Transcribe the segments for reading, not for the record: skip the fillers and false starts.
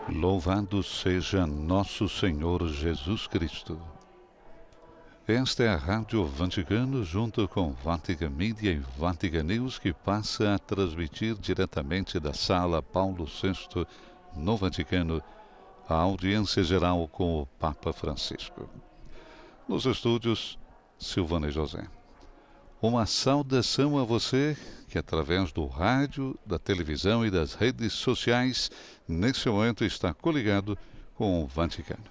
Louvado seja nosso Senhor Jesus Cristo. Esta é a Rádio Vaticano, junto com Vatican Media e Vatican News, que passa a transmitir diretamente da Sala Paulo VI, no Vaticano, a audiência geral com o Papa Francisco. Nos estúdios, Silvana e José. Uma saudação a você que, através do rádio, da televisão e das redes sociais, nesse momento está coligado com o Vaticano.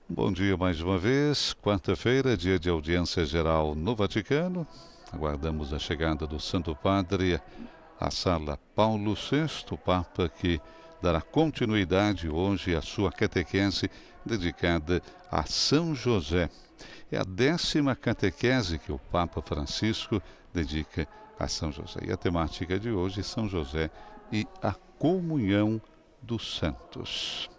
Bom dia mais uma vez, quarta-feira, dia de audiência geral no Vaticano. Aguardamos a chegada do Santo Padre à Sala Paulo VI, o Papa que dará continuidade hoje à sua catequese dedicada a São José. É a 10ª catequese que o Papa Francisco dedica a São José. E a temática de hoje é São José e a comunhão dos santos.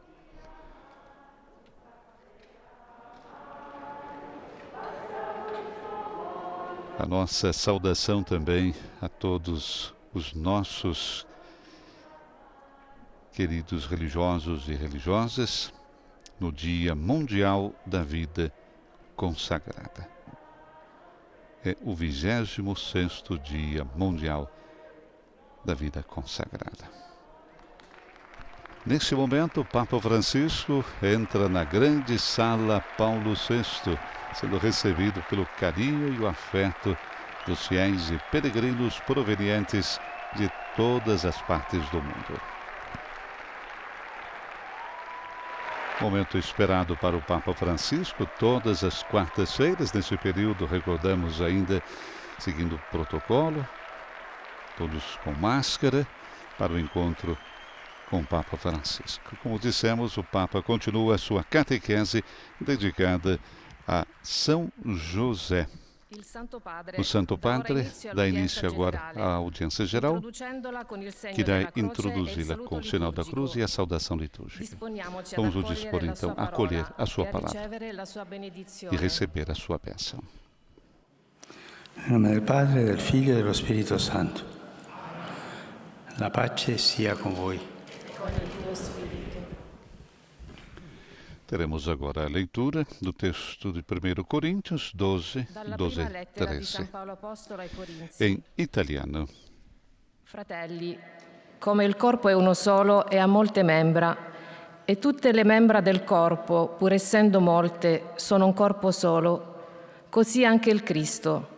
A nossa saudação também a todos os nossos queridos religiosos e religiosas no Dia Mundial da Vida Consagrada. É o 26º Dia Mundial da Vida Consagrada. Nesse momento, o Papa Francisco entra na grande Sala Paulo VI, sendo recebido pelo carinho e o afeto dos fiéis e peregrinos provenientes de todas as partes do mundo. Momento esperado para o Papa Francisco, todas as quartas-feiras, nesse período, recordamos ainda, seguindo o protocolo, todos com máscara, para o encontro com o Papa Francisco. Como dissemos, o Papa continua a sua catequese dedicada a São José. O Santo Padre dá início agora à audiência geral, que irá introduzi-la com o sinal da cruz e a saudação litúrgica. Vamos nos dispor então a acolher a sua palavra e receber a sua bênção. Em nome do Padre, do Filho e do Espírito Santo. La pace sia com voi. Teremos agora a leitura do texto de 1 Coríntios 12, 13, em italiano. Fratelli, come il corpo è uno solo e ha molte membra, e tutte le membra del corpo, pur essendo molte, sono un corpo solo, così anche il Cristo.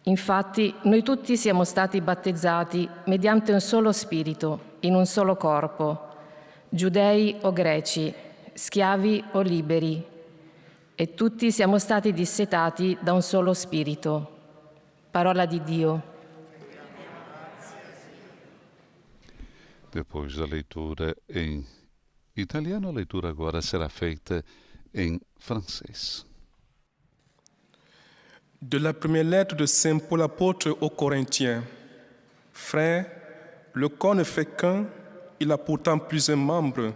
Infatti, noi tutti siamo stati battezzati mediante un solo spirito, in un solo corpo, giudei o greci, schiavi o liberi, e tutti siamo stati dissetati da un solo spirito. Parola di Dio. Depois da leitura em italiano, a leitura agora será feita em francês. De la première lettre de Saint Paul apôtre aux Corinthiens. Frères, le corps ne fait qu'un, il a pourtant plusieurs membres,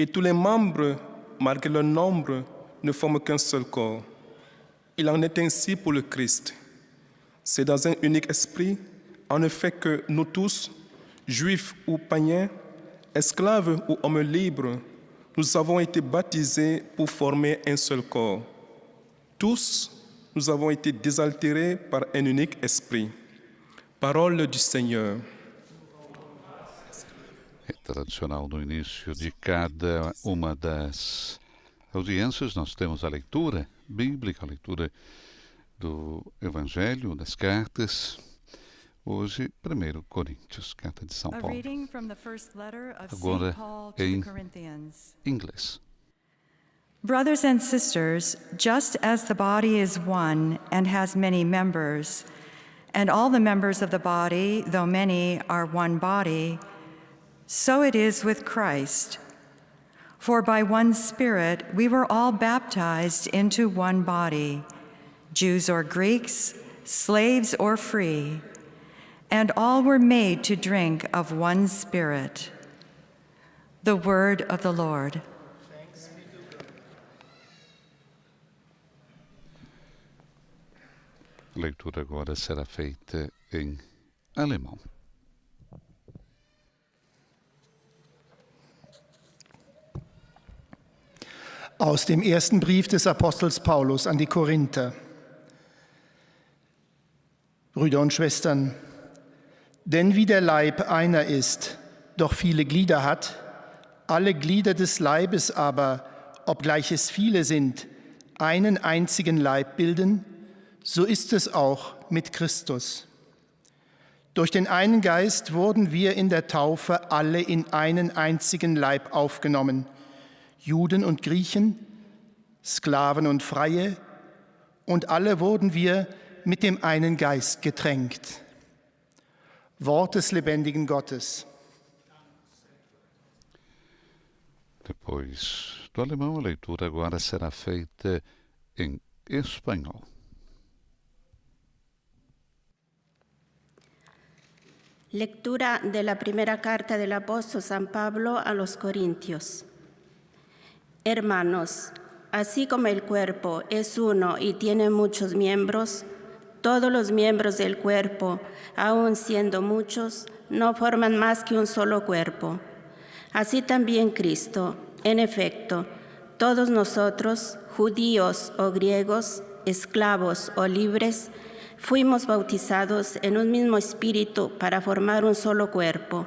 et tous les membres, malgré leur nombre, ne forment qu'un seul corps. Il en est ainsi pour le Christ. C'est dans un unique esprit, en effet, que nous tous, juifs ou païens, esclaves ou hommes libres, nous avons été baptisés pour former un seul corps. Tous, nous avons été désaltérés par un unique esprit. Parole du Seigneur. É tradicional no início de cada uma das audiências, nós temos a leitura bíblica, a leitura do Evangelho, das cartas. Hoje, 1 Coríntios, carta de São Paulo. Agora em inglês. Brothers and sisters, just as the body is one and has many members, and all the members of the body, though many, are one body, so it is with Christ. For by one Spirit we were all baptized into one body, Jews or Greeks, slaves or free, and all were made to drink of one Spirit. The word of the Lord. A leitura agora será feita em alemão. Aus dem ersten Brief des Apostels Paulus an die Korinther. Brüder und Schwestern, denn wie der Leib einer ist, doch viele Glieder hat, alle Glieder des Leibes aber, obgleich es viele sind, einen einzigen Leib bilden, so ist es auch mit Christus. Durch den einen Geist wurden wir in der Taufe alle in einen einzigen Leib aufgenommen, Juden und Griechen, Sklaven und Freie, und alle wurden wir mit dem einen Geist getränkt. Wort des lebendigen Gottes. Depois do alemão, a leitura agora será feita em espanhol. Lectura de la primera carta del apóstol San Pablo a los Corintios. Hermanos, así como el cuerpo es uno y tiene muchos miembros, todos los miembros del cuerpo, aun siendo muchos, no forman más que un solo cuerpo. Así también Cristo. En efecto, todos nosotros, judíos o griegos, esclavos o libres, fuimos bautizados en un mismo espíritu para formar un solo cuerpo,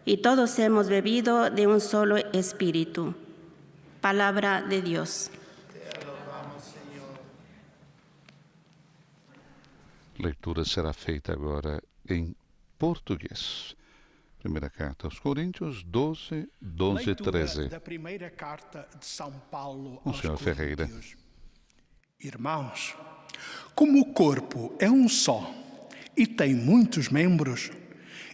y todos hemos bebido de un solo espíritu. Palabra de Dios. Leitura será feita agora em português. Primeira carta aos Coríntios, 12, 13. Da primeira carta de São Paulo O aos senhor Ferreira. Coríntios. Irmãos, como o corpo é um só e tem muitos membros,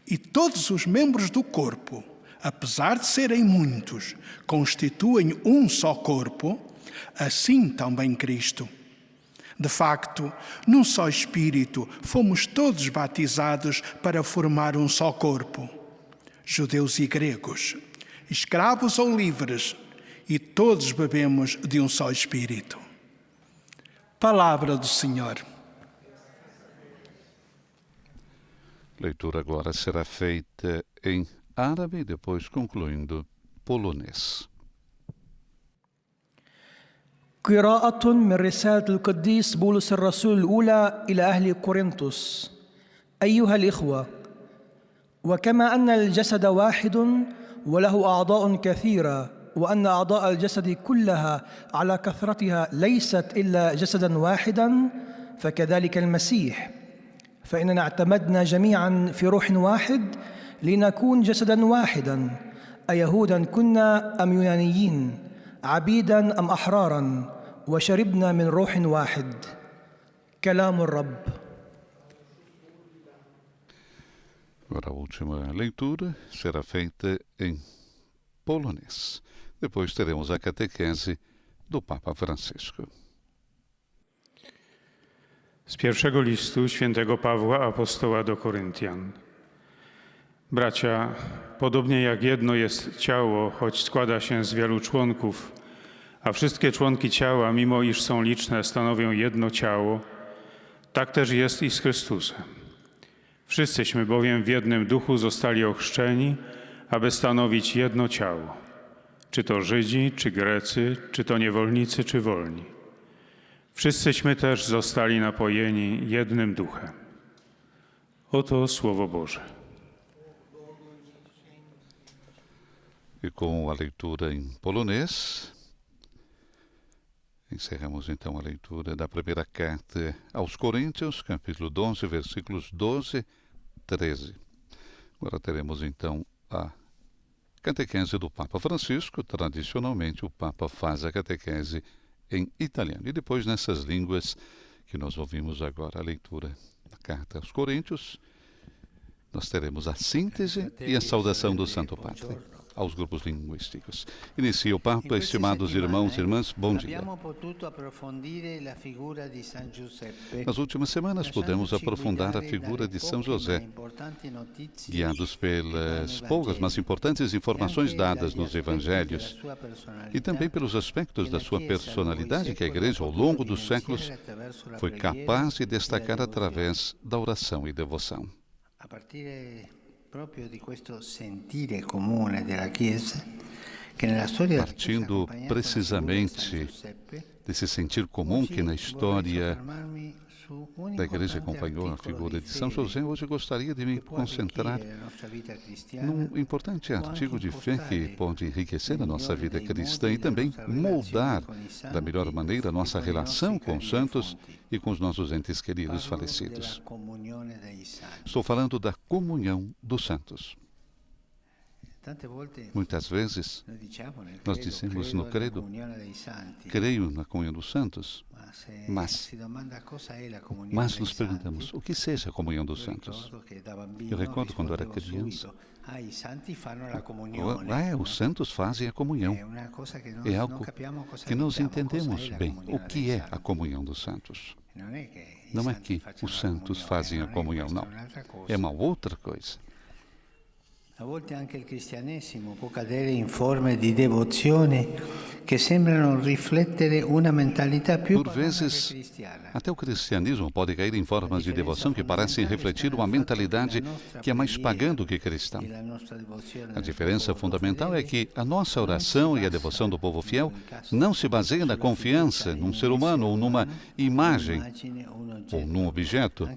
e todos os membros do corpo, apesar de serem muitos, constituem um só corpo, assim também Cristo. De facto, num só Espírito fomos todos batizados para formar um só corpo. Judeus e gregos, escravos ou livres, e todos bebemos de um só Espírito. Palavra do Senhor. Leitura agora será feita em árabe, depois concluindo polonês. قراءة من رسالة القديس بولس الرسول الأولى إلى أهل كورنثوس. أيها الإخوة، وكما أن الجسد واحد وله أعضاء كثيرة، وأن أعضاء الجسد كلها على كثرتها ليست إلا جسدا واحدا، فكذلك المسيح. فإننا اعتمدنا جميعا في روح واحد لنكون جسدا واحدا، أيهودا كنا أم يونانيين، عبيدا أم أحرارا، وشربنا من روح واحد. كلام الرب. Agora a última leitura será feita em polonês. Depois teremos a catequese do Papa Francisco. Z pierwszego listu świętego Pawła apostoła do Koryntian. Bracia, podobnie jak jedno jest ciało, choć składa się z wielu członków, a wszystkie członki ciała, mimo iż są liczne, stanowią jedno ciało, tak też jest i z Chrystusem. Wszyscyśmy bowiem w jednym duchu zostali ochrzczeni, aby stanowić jedno ciało. Czy to Żydzi, czy Grecy, czy to niewolnicy, czy wolni. Wszyscyśmy też zostali napojeni jednym duchem. Oto Słowo Boże. E com a leitura em polonês, encerramos então a leitura da primeira carta aos Coríntios, capítulo 12, versículos 12, 13. Agora teremos então a catequese do Papa Francisco. Tradicionalmente o Papa faz a catequese em italiano. E depois nessas línguas que nós ouvimos agora, a leitura da carta aos Coríntios, nós teremos a síntese e a saudação do Santo Padre aos grupos linguísticos. Inicia o Papa. Estimados irmãos e irmãs, bom dia. Nas últimas semanas pudemos aprofundar a figura de São José, guiados pelas poucas, mas importantes informações dadas nos Evangelhos e também pelos aspectos da sua personalidade que a Igreja, ao longo dos séculos, foi capaz de destacar através da oração e devoção. A partire proprio di questo sentire comune della Chiesa, partindo precisamente desse sentir comum que na história da Igreja acompanhou a figura de São José, hoje gostaria de me concentrar num importante artigo de fé que pode enriquecer a nossa vida cristã e também moldar da melhor maneira a nossa relação com os santos e com os nossos entes queridos falecidos. Estou falando da comunhão dos santos. Muitas vezes nós dizemos no credo, creio na comunhão dos santos, mas nos perguntamos, o que seja a comunhão dos santos? Eu recordo quando era criança, os santos fazem a comunhão. É algo que nós entendemos bem. O que é a comunhão dos santos? Não é que os santos fazem a comunhão, não. É uma outra coisa. A volte anche il cristianesimo può cadere in forme di devozione che sembrano riflettere una mentalità più Por vezes, até o cristianismo pode cair em formas de devoção que parecem refletir uma mentalidade que é mais pagã do que cristã. A diferença fundamental é que a nossa oração e a devoção do povo fiel não se baseia na confiança num ser humano ou numa imagem ou num objeto,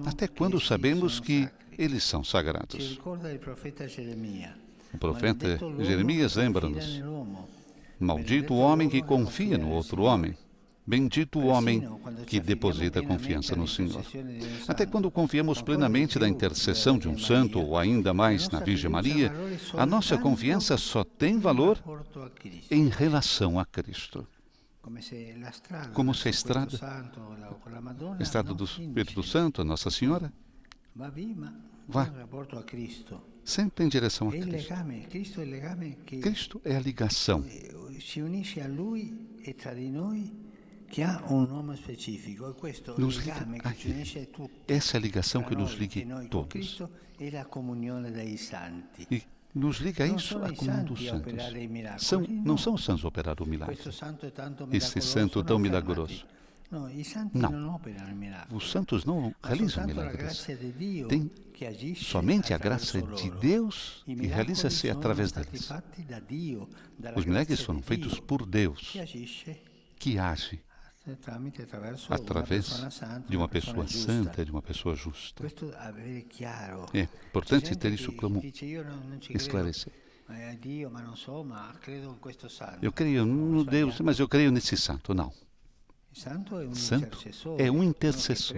até quando sabemos que eles são sagrados. O profeta Jeremias lembra-nos: maldito o homem que confia no outro homem, bendito o homem que deposita confiança no Senhor. Até quando confiamos plenamente na intercessão de um santo, ou ainda mais na Virgem Maria, a nossa confiança só tem valor em relação a Cristo. Como se a estrada do Espírito Santo, a Nossa Senhora, vá sempre em direção a Cristo. Cristo é a ligação. Nos liga a Ele. Essa é a ligação que nos liga todos. E nos liga a isso, a comunhão dos santos. Não são os santos a operar o milagre. Esse santo tão milagroso. Não. Os santos não realizam milagres. Tem somente a graça de Deus e realiza-se através deles. Os milagres foram feitos por Deus, que age através de uma pessoa santa, de uma pessoa justa. É importante ter isso como esclarecer. Eu creio no Deus, mas eu creio nesse santo. Não. Santo é um intercessor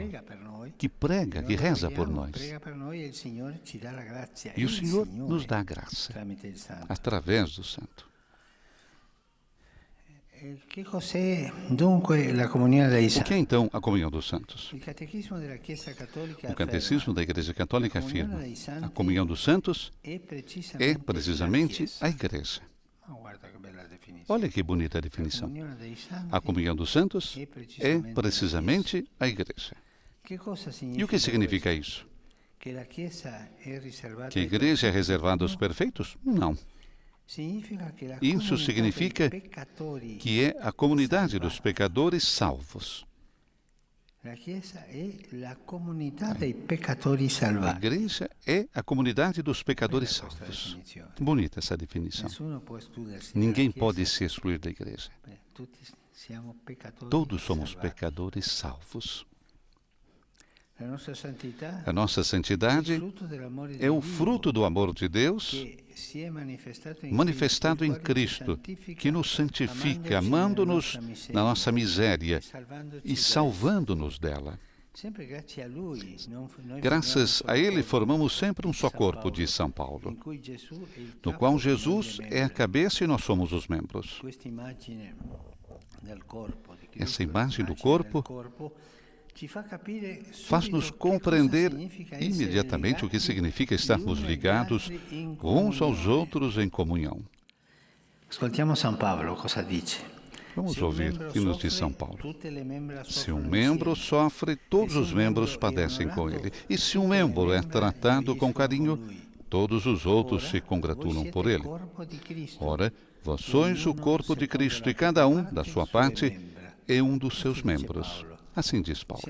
que prega, que reza por nós. E o Senhor nos dá a graça através do santo. O que é então a comunhão dos santos? O Catecismo da Igreja Católica afirma: a comunhão dos santos é precisamente a Igreja. Olha que bonita a definição. A comunhão dos santos é precisamente a Igreja. E o que significa isso? Que a Igreja é reservada aos perfeitos? Não. Isso significa que é a comunidade dos pecadores salvos. A Igreja é a comunidade dos pecadores salvos. Bonita essa definição. Ninguém pode se excluir da Igreja. Todos somos pecadores salvos. A nossa santidade é o fruto do amor de Deus manifestado em Cristo, que nos santifica, amando-nos na nossa miséria e salvando-nos dela. Graças a Ele, formamos sempre um só corpo, diz São Paulo, no qual Jesus é a cabeça e nós somos os membros. Essa imagem do corpo faz-nos compreender imediatamente o que significa estarmos ligados uns aos outros em comunhão. Vamos ouvir o que nos diz São Paulo. Se um membro sofre, todos os membros padecem com ele. E se um membro é tratado com carinho, todos os outros se congratulam por ele. Ora, vós sois o corpo de Cristo e cada um, da sua parte, é um dos seus membros. Assim diz Paulo.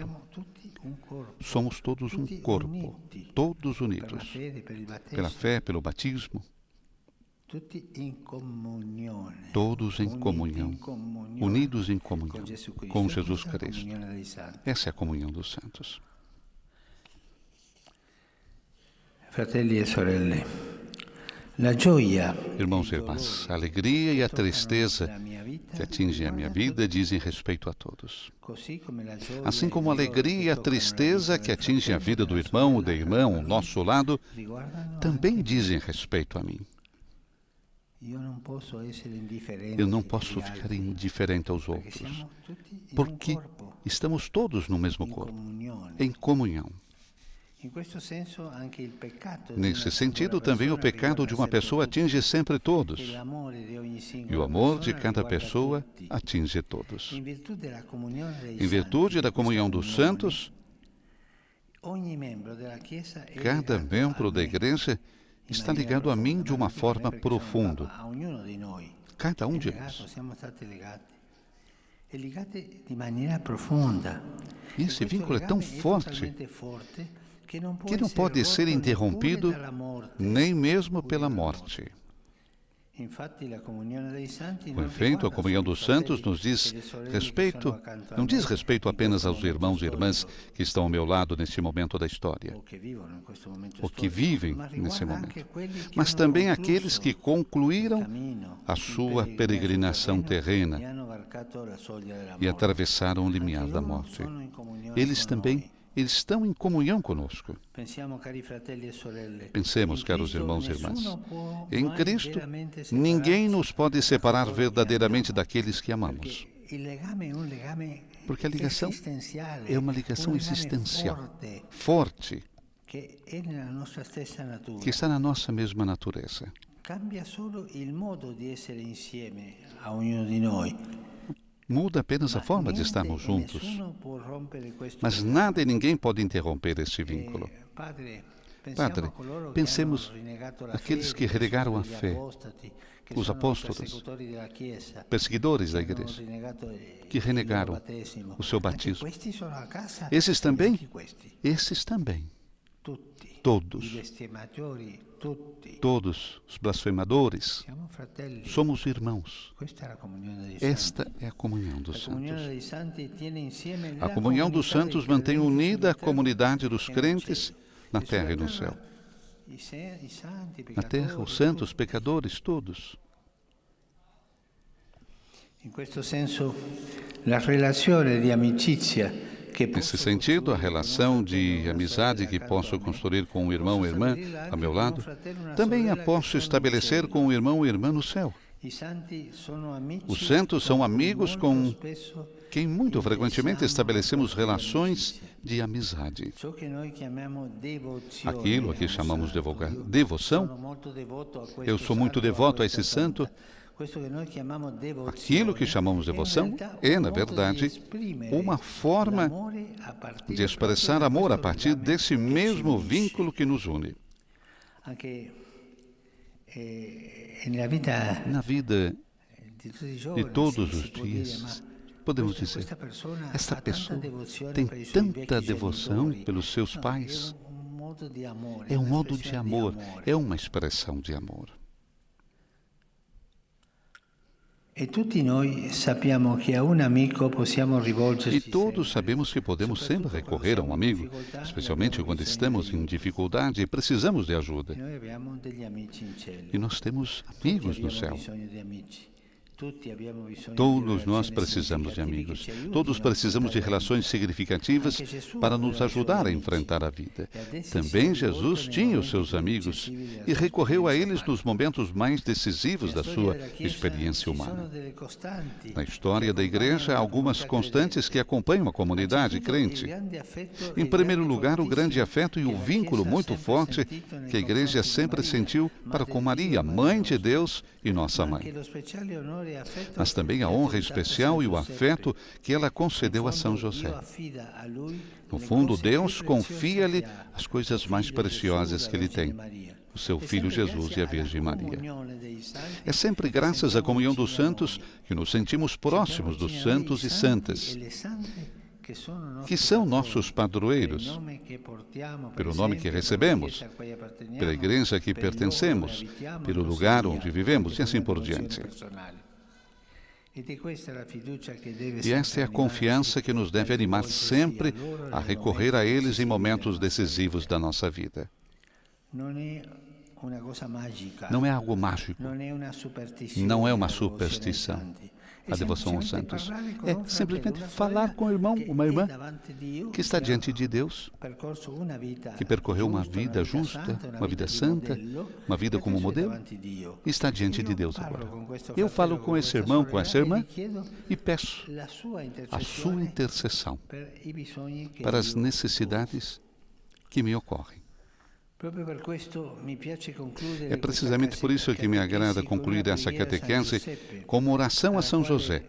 Somos todos um corpo, todos unidos, pela fé, pelo batismo. todos em comunhão, unidos em comunhão com Jesus Cristo. Essa é a comunhão dos santos. Fratelli e sorelle, la gioia Irmãos e irmãs, a alegria e a tristeza que atingem a minha vida dizem respeito a todos. Assim como a alegria e a tristeza que atingem a vida do irmão ou da irmã ao nosso lado, também dizem respeito a mim. Eu não posso ficar indiferente aos outros, porque estamos todos no mesmo corpo, em comunhão. Nesse sentido, também o pecado de uma pessoa atinge sempre todos, e o amor de cada pessoa atinge todos. Em virtude da comunhão dos santos, cada membro da Igreja está ligado a mim de uma forma profunda. Cada um de nós. E esse vínculo é tão forte que não pode ser interrompido nem mesmo pela morte. Com efeito, a comunhão dos santos nos diz respeito, não diz respeito apenas aos irmãos e irmãs que estão ao meu lado neste momento da história, ou que vivem nesse momento, mas também àqueles que concluíram a sua peregrinação terrena e atravessaram o limiar da morte. Eles também estão em comunhão conosco. Pensemos, caros irmãos e irmãs, em Cristo, ninguém nos pode separar verdadeiramente daqueles que amamos. Porque a ligação é uma ligação existencial, forte, que está na nossa mesma natureza. Muda apenas a forma de estarmos juntos. Mas nada e ninguém pode interromper este vínculo. Padre, pensemos naqueles que renegaram a fé, os apóstolos, perseguidores da Igreja, que renegaram o seu batismo. Esses também, todos os blasfemadores, somos irmãos. Esta é a comunhão dos santos. A comunhão dos santos mantém unida a comunidade dos crentes na terra e no céu. Na terra, os santos, pecadores, todos. Nesse sentido, a relação de amizade que posso construir com um irmão ou irmã a meu lado, também a posso estabelecer com um irmão ou irmã no céu. Os santos são amigos com quem muito frequentemente estabelecemos relações de amizade. Aquilo a que chamamos de devoção, eu sou muito devoto a esse santo. Aquilo que chamamos de devoção é, na verdade, uma forma de expressar amor a partir desse mesmo vínculo que nos une. Na vida de todos os dias, podemos dizer, esta pessoa tem tanta devoção pelos seus pais. É um modo de amor, é uma expressão de amor. E todos sabemos que podemos sempre recorrer a um amigo, especialmente quando estamos em dificuldade e precisamos de ajuda. E nós temos amigos no céu. Todos nós precisamos de amigos. Todos precisamos de relações significativas para nos ajudar a enfrentar a vida. Também Jesus tinha os seus amigos e recorreu a eles nos momentos mais decisivos da sua experiência humana. Na história da Igreja, há algumas constantes que acompanham a comunidade crente. Em primeiro lugar, o grande afeto e o vínculo muito forte que a Igreja sempre sentiu para com Maria, Mãe de Deus e nossa Mãe. Mas também a honra especial e o afeto que ela concedeu a São José. No fundo, Deus confia-lhe as coisas mais preciosas que ele tem, o seu Filho Jesus e a Virgem Maria. É sempre graças à comunhão dos santos que nos sentimos próximos dos santos e santas, que são nossos padroeiros, pelo nome que recebemos, pela igreja a que pertencemos, pelo lugar onde vivemos e assim por diante. E esta é a confiança que nos deve animar sempre a recorrer a eles em momentos decisivos da nossa vida. Não é algo mágico, não é uma superstição. A devoção aos santos é simplesmente falar com o irmão, uma irmã que está diante de Deus, que percorreu uma vida justa, uma vida santa, uma vida como modelo, e está diante de Deus agora. Eu falo com esse irmão, com essa irmã, e peço a sua intercessão para as necessidades que me ocorrem. É precisamente por isso que me agrada concluir essa catequese com uma oração a São José,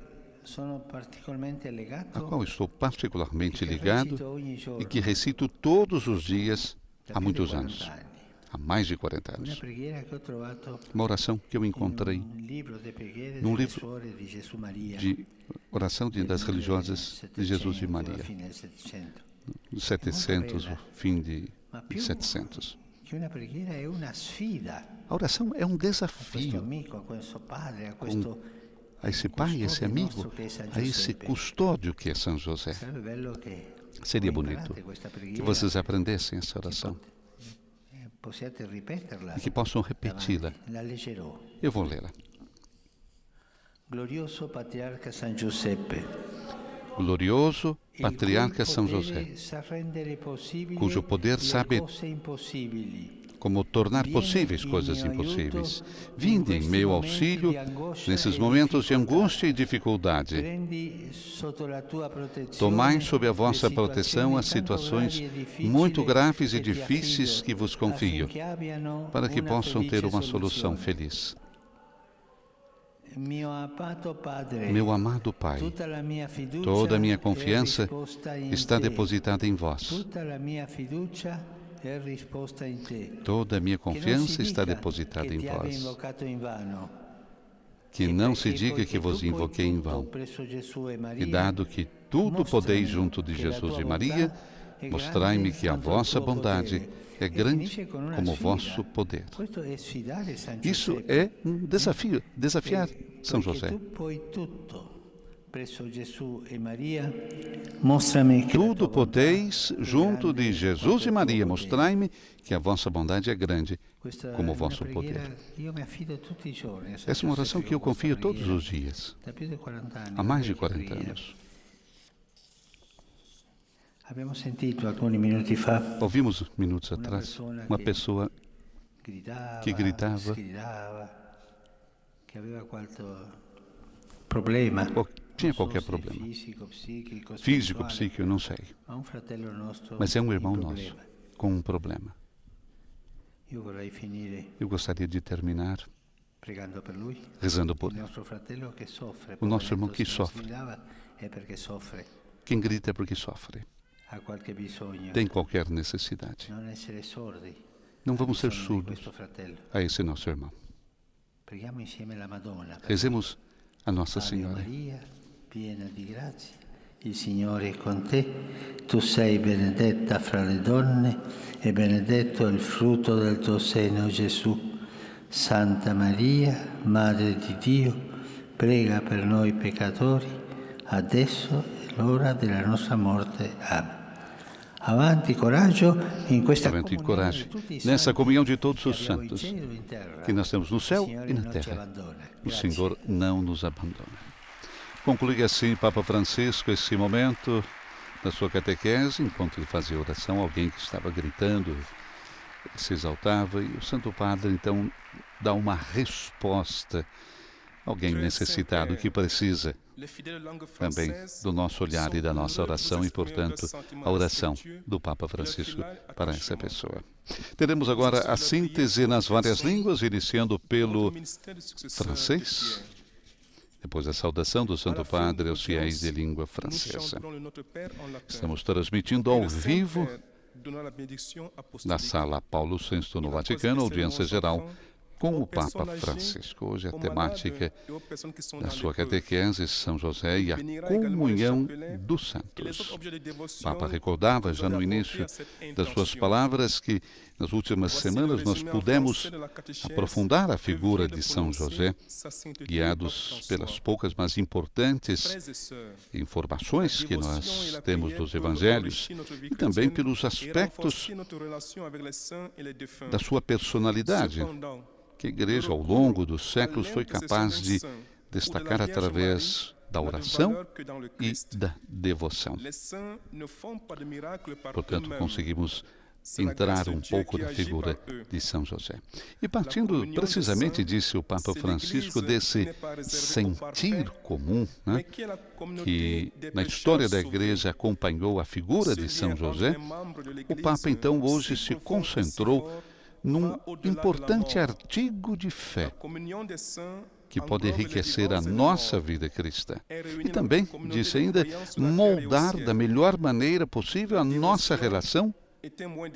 a qual estou particularmente ligado e que recito todos os dias há muitos anos, há mais de 40 anos. Uma oração que eu encontrei num livro de oração das religiosas de Jesus e Maria, dos 700, o fim de 700. A oração é um desafio a esse pai, a esse amigo, a esse custódio que é São José. Seria bonito que vocês aprendessem essa oração e que possam repeti-la. Eu vou lê-la. Glorioso Patriarca San Giuseppe, Glorioso Patriarca São José, cujo poder sabe como tornar possíveis coisas impossíveis. Vinde em meu auxílio nesses momentos de angústia e dificuldade. Tomai sob a vossa proteção as situações muito graves e difíceis que vos confio, para que possam ter uma solução feliz. Meu amado Pai, toda a minha confiança está depositada em vós. Toda a minha confiança está depositada em vós. Que não se diga que vos invoquei em vão. E dado que tudo podeis junto de Jesus e Maria, mostrai-me que a vossa bondade é grande como o vosso poder. Isso é um desafio, desafiar São José. Tudo podeis junto de Jesus e Maria, mostrai-me que a vossa bondade é grande como o vosso poder. Essa é uma oração que eu confio todos os dias, há mais de 40 anos. Ouvimos minutos atrás uma pessoa que gritava, tinha qualquer problema, físico, psíquico, não sei, mas é um irmão nosso com um problema. Eu gostaria de terminar rezando por ele. O nosso irmão que sofre. Quem grita é porque sofre. Tem qualquer necessidade. Não vamos ser surdos a esse nosso irmão. Rezemos a Nossa Senhora. Piena di grazia, il Signore è con te, tu sei benedetta fra le donne e benedetto è il frutto del tuo seno, Gesù. Santa Maria, Madre di Dio, prega per noi peccatori, adesso è l'ora della nostra morte. Amen. Avanti, coraggio, in questa Avanti, coragem, nessa comunhão de todos os santos que nós temos no céu e na terra. O Senhor não nos abandona. Conclui assim Papa Francisco esse momento da sua catequese, enquanto ele fazia oração, alguém que estava gritando, se exaltava, e o Santo Padre então dá uma resposta a alguém necessitado que precisa também do nosso olhar e da nossa oração e, portanto, a oração do Papa Francisco para essa pessoa. Teremos agora a síntese nas várias línguas, iniciando pelo francês, depois a saudação do Santo Padre aos fiéis de língua francesa. Estamos transmitindo ao vivo da Sala Paulo VI no Vaticano, audiência geral com o Papa Francisco. Hoje a temática da sua catequese, São José e a comunhão dos santos. O Papa recordava já no início das suas palavras que nas últimas semanas nós pudemos aprofundar a figura de São José, guiados pelas poucas, mas importantes informações que nós temos dos evangelhos e também pelos aspectos da sua personalidade, que a Igreja, ao longo dos séculos, foi capaz de destacar através da oração e da devoção. Portanto, conseguimos entrar um pouco na figura de São José. E partindo precisamente, disse o Papa Francisco, desse sentir comum, né, que na história da Igreja acompanhou a figura de São José, o Papa então hoje se concentrou num importante artigo de fé que pode enriquecer a nossa vida cristã. E também, disse ainda, moldar da melhor maneira possível a nossa relação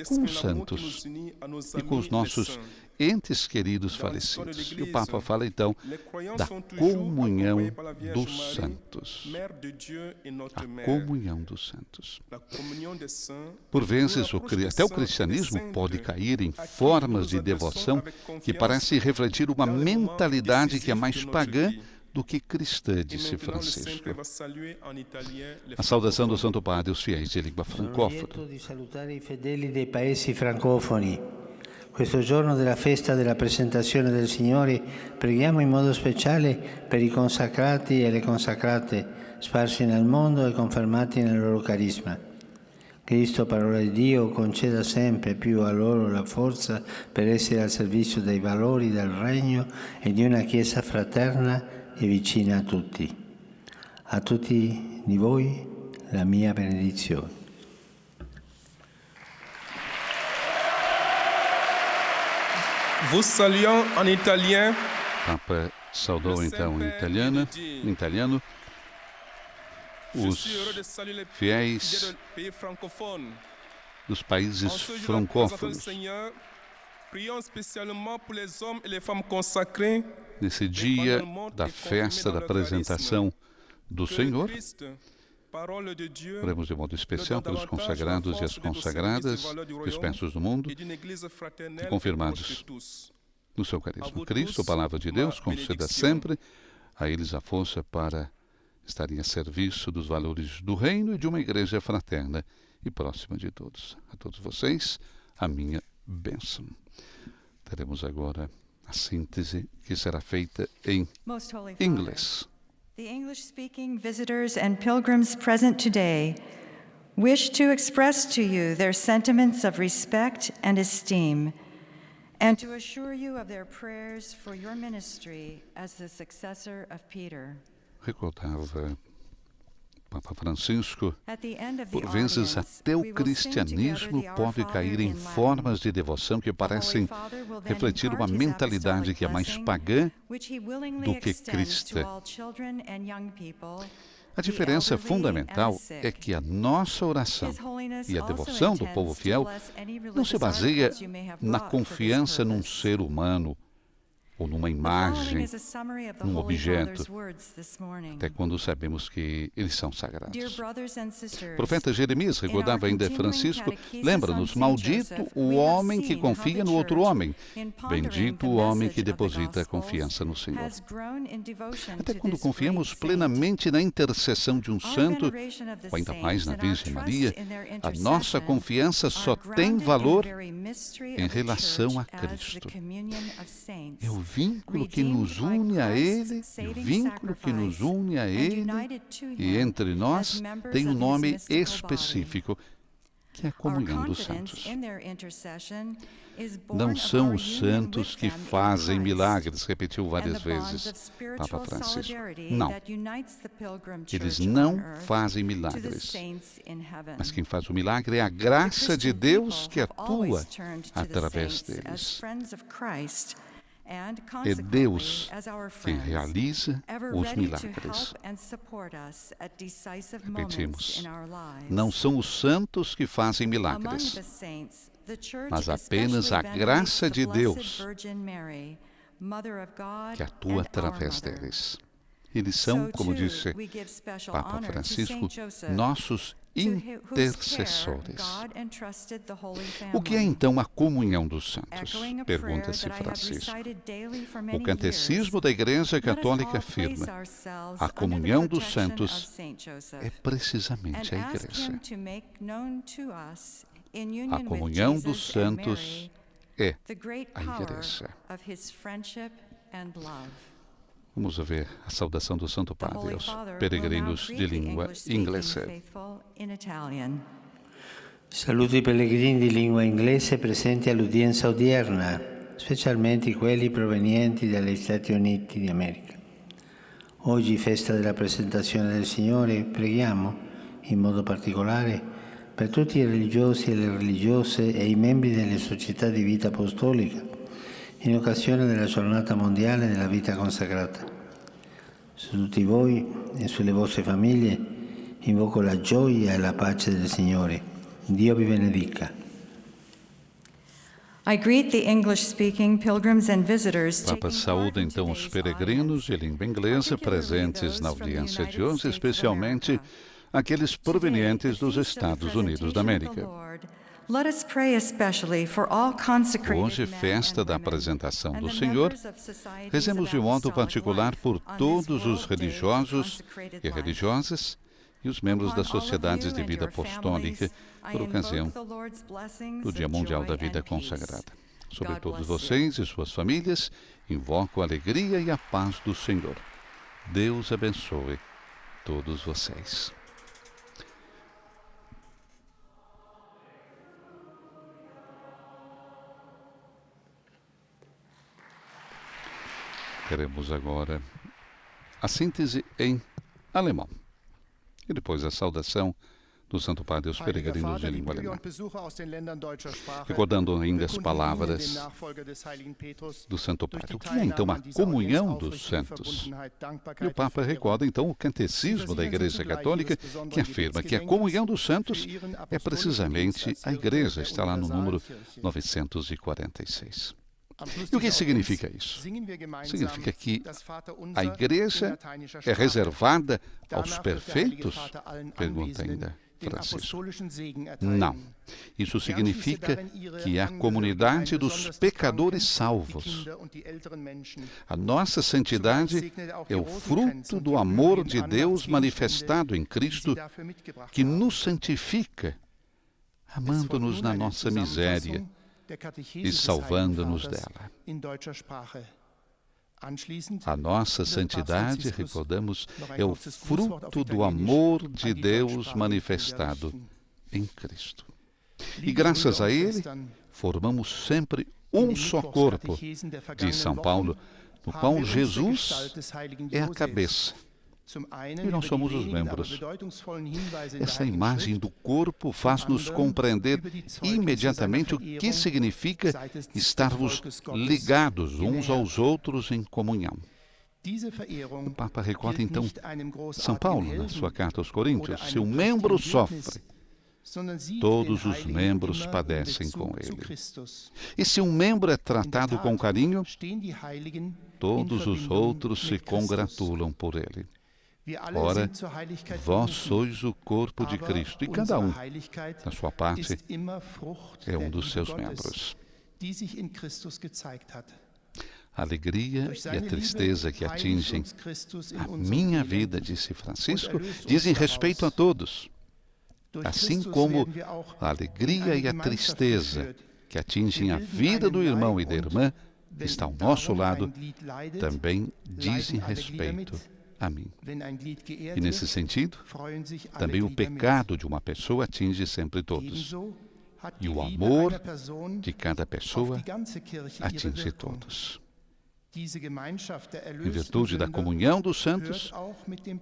com os santos e com os nossos entes queridos falecidos. E o Papa fala então da comunhão dos santos. A comunhão dos santos. Por vezes, até o cristianismo pode cair em formas de devoção que parecem refletir uma mentalidade que é mais pagã do que cristã, disse Francisco. A saudação do Santo Padre aos fiéis de língua francófona. Di salutare i fedeli dei paesi francofoni. Questo giorno della festa della presentazione del Signore, preghiamo in modo speciale per i consacrati e le consacrate sparsi nel mondo e confermati nel loro carisma. Cristo, parola di Dio, conceda sempre più a loro la forza per essere al servizio dei valori del Regno e di una Chiesa fraterna e vicina a tutti. A tutti di voi la mia benedizione. Vous saluons en italien. Papa saudou então em italiano os fiéis dos países francófonos. Nesse dia da festa da apresentação do Senhor, oremos de modo especial pelos consagrados e as consagradas dispersos no mundo e confirmados no seu carisma. Cristo, a Palavra de Deus, conceda sempre a eles a força para estarem a serviço dos valores do reino e de uma igreja fraterna e próxima de todos. A todos vocês, a minha bênção. Teremos agora a síntese que será feita em inglês. The English-speaking visitors and pilgrims present today wish to express to you their sentiments of respect and esteem, and to assure you of their prayers for your ministry as the successor of Peter. Recordava Papa Francisco, por vezes até o cristianismo pode cair em formas de devoção que parecem refletir uma mentalidade que é mais pagã do que cristã. A diferença fundamental é que a nossa oração e a devoção do povo fiel não se baseia na confiança num ser humano ou numa imagem, num objeto, até quando sabemos que eles são sagrados. O profeta Jeremias recordava ainda Francisco, lembra-nos, maldito o homem que confia no outro homem, bendito o homem que deposita a confiança no Senhor. Até quando confiamos plenamente na intercessão de um santo, ou ainda mais na Virgem Maria, a nossa confiança só tem valor em relação a Cristo. É o vínculo que nos une a Ele, e o vínculo que nos une a Ele e entre nós tem um nome específico, que é a comunhão dos santos. Não são os santos que fazem milagres, repetiu várias vezes Papa Francisco. Não. Eles não fazem milagres. Mas quem faz o milagre é a graça de Deus que atua através deles. É Deus quem realiza os milagres. Repetimos, não são os santos que fazem milagres, mas apenas a graça de Deus que atua através deles. Eles são, como disse Papa Francisco, nossos intercessores. O que é então a comunhão dos santos? Pergunta-se Francisco. O Catecismo da Igreja Católica afirma: a comunhão dos santos é precisamente a Igreja. A comunhão dos santos é a Igreja. Vamos ver a saudação do Santo Padre aos peregrinos de língua inglesa. Saluto i pellegrini di lingua inglese presenti all'udienza odierna, specialmente quelli provenienti dagli Stati Uniti d'America. Oggi, festa della presentazione del Signore, preghiamo in modo particolare per tutti i religiosi e le religiose e i membri delle società di vita apostolica, in occasione della giornata mondiale della vita consacrata. Su tutti voi e sulle vostre famiglie invoco la gioia e la pace del Signore. Dio vi benedica. I greet the English-speaking pilgrims and visitors Papa saúda então os peregrinos de língua inglesa presentes na audiência de hoje, especialmente aqueles provenientes dos Estados Unidos da América. Hoje, festa da apresentação do Senhor, rezemos de modo particular por todos os religiosos e religiosas e os membros das sociedades de vida apostólica por ocasião do Dia Mundial da Vida Consagrada. Sobre todos vocês e suas famílias, invoco a alegria e a paz do Senhor. Deus abençoe todos vocês. Teremos agora a síntese em alemão e depois a saudação do Santo Padre aos peregrinos de língua alemã. Recordando ainda as palavras do Santo Padre. O que é então a comunhão dos santos? E o Papa recorda então o Catecismo da Igreja Católica, que afirma que a comunhão dos santos é precisamente a Igreja, está lá no número 946. E o que significa isso? Significa que a Igreja é reservada aos perfeitos? Pergunta ainda Francisco. Não. Isso significa que é a comunidade dos pecadores salvos. A nossa santidade é o fruto do amor de Deus manifestado em Cristo, que nos santifica, amando-nos na nossa miséria e salvando-nos dela. A nossa santidade, recordamos, é o fruto do amor de Deus manifestado em Cristo. E graças a Ele, formamos sempre um só corpo, diz São Paulo, no qual Jesus é a cabeça. E nós somos os membros. Essa imagem do corpo faz-nos compreender imediatamente o que significa estarmos ligados uns aos outros em comunhão. O Papa recorda então São Paulo na sua carta aos Coríntios: se um membro sofre, todos os membros padecem com ele. E se um membro é tratado com carinho, todos os outros se congratulam por ele. Ora, vós sois o corpo de Cristo, e cada um, na sua parte, é um dos seus membros. A alegria e a tristeza que atingem a minha vida, disse Francisco, dizem respeito a todos. Assim como a alegria e a tristeza que atingem a vida do irmão e da irmã que está ao nosso lado, também dizem respeito a mim. E nesse sentido, também o pecado de uma pessoa atinge sempre todos. E o amor de cada pessoa atinge todos. Em virtude da comunhão dos santos,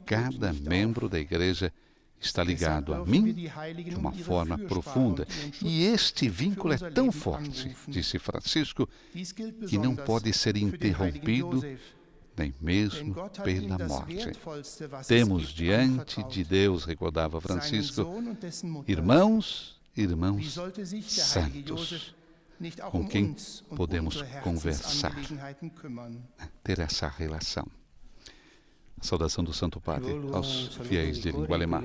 cada membro da Igreja está ligado a mim de uma forma profunda. E este vínculo é tão forte, disse Francisco, que não pode ser interrompido nem mesmo pela morte. Temos diante de Deus, recordava Francisco, irmãos santos. com quem podemos conversar, ter essa relação. A saudação do Santo Padre aos fiéis de língua alemã.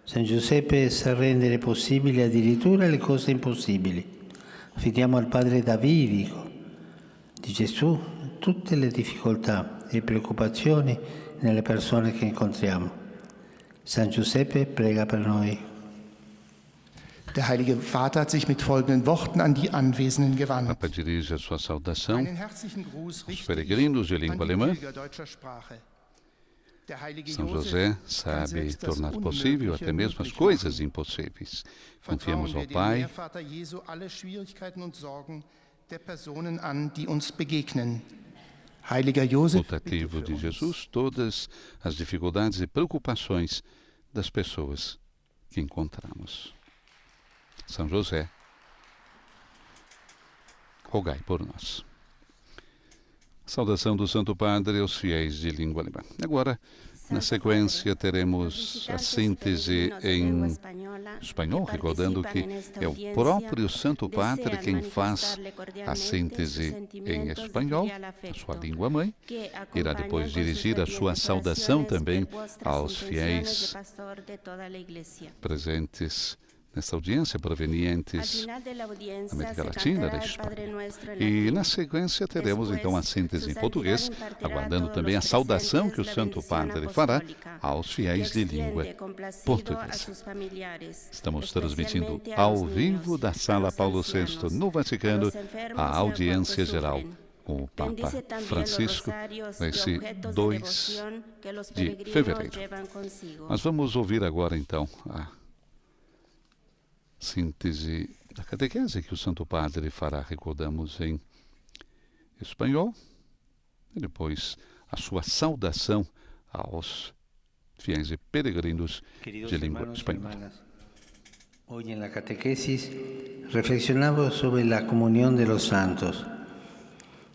San Giuseppe sa rendere possibili addirittura le cose impossibili. Affidiamo al Padre Davidico di Gesù tutte le difficoltà e preoccupazioni nelle persone che incontriamo. San Giuseppe prega per noi. Der Heilige Vater hat sich mit folgenden Worten an die Anwesenden gewandt. Papa dirige a sua saudação Einen herzlichen Gruß aos richte peregrinos de ich an língua die alemã. Pilger deutscher Sprache. Der heilige São Josef José kann sabe selbst das tornar possível Unmögliche até mesmo as möglich coisas machen. impossíveis. Vertrauen Confiemos wir ao dem Pai, Lehrvater Jesu alle Schwierigkeiten und Sorgen der Personen an, die uns begegnen. Heiliger Josef, bitte putativo für de uns. Jesus, todas as dificuldades e preocupações das pessoas que encontramos. São José, rogai por nós. Saudação do Santo Padre aos fiéis de língua alemã. Agora, na sequência, teremos a síntese em espanhol, recordando que é o próprio Santo Padre quem faz a síntese em espanhol, a sua língua mãe. Irá depois dirigir a sua saudação também aos fiéis presentes nesta audiência, provenientes da América Latina, da Espanha. E na sequência teremos então a síntese em português, aguardando também a saudação que o Santo Padre fará aos fiéis de língua portuguesa. Estamos transmitindo ao vivo da Sala Paulo VI no Vaticano a audiência geral com o Papa Francisco nesse 2 de fevereiro. Nós vamos ouvir agora então a síntese da catequese que o Santo Padre fará, recordamos, em espanhol, e depois a sua saudação aos fiéis e peregrinos de língua espanhola. Hoy en la catequesis reflexionamos sobre la comunión de los santos.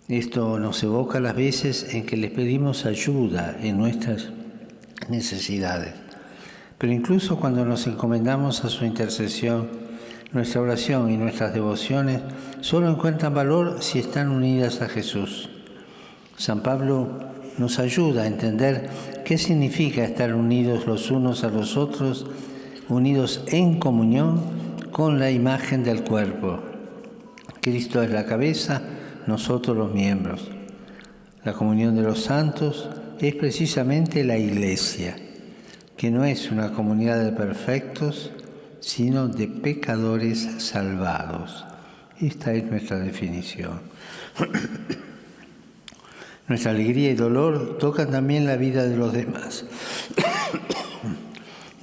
Esto nos evoca las veces en que les pedimos ayuda en nuestras necesidades. Pero incluso cuando nos encomendamos a su intercesión, nuestra oración y nuestras devociones solo encuentran valor si están unidas a Jesús. San Pablo nos ayuda a entender qué significa estar unidos los unos a los otros, unidos en comunión con la imagen del cuerpo. Cristo es la cabeza, nosotros los miembros. La comunión de los santos es precisamente la Iglesia, que no es una comunidad de perfectos, sino de pecadores salvados. Esta es nuestra definición. Nuestra alegría y dolor tocan también la vida de los demás.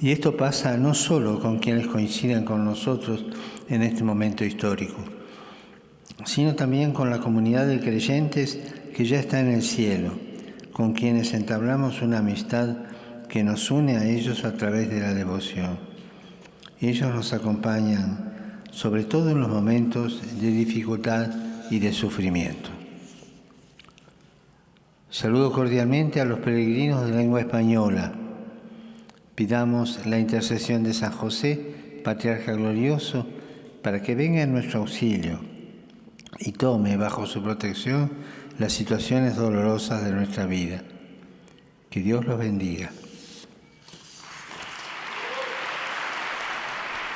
Y esto pasa no solo con quienes coinciden con nosotros en este momento histórico, sino también con la comunidad de creyentes que ya está en el cielo, con quienes entablamos una amistad que nos une a ellos a través de la devoción. Ellos nos acompañan, sobre todo en los momentos de dificultad y de sufrimiento. Saludo cordialmente a los peregrinos de lengua española. Pidamos la intercesión de San José, Patriarca glorioso, para que venga en nuestro auxilio y tome bajo su protección las situaciones dolorosas de nuestra vida. Que Dios los bendiga.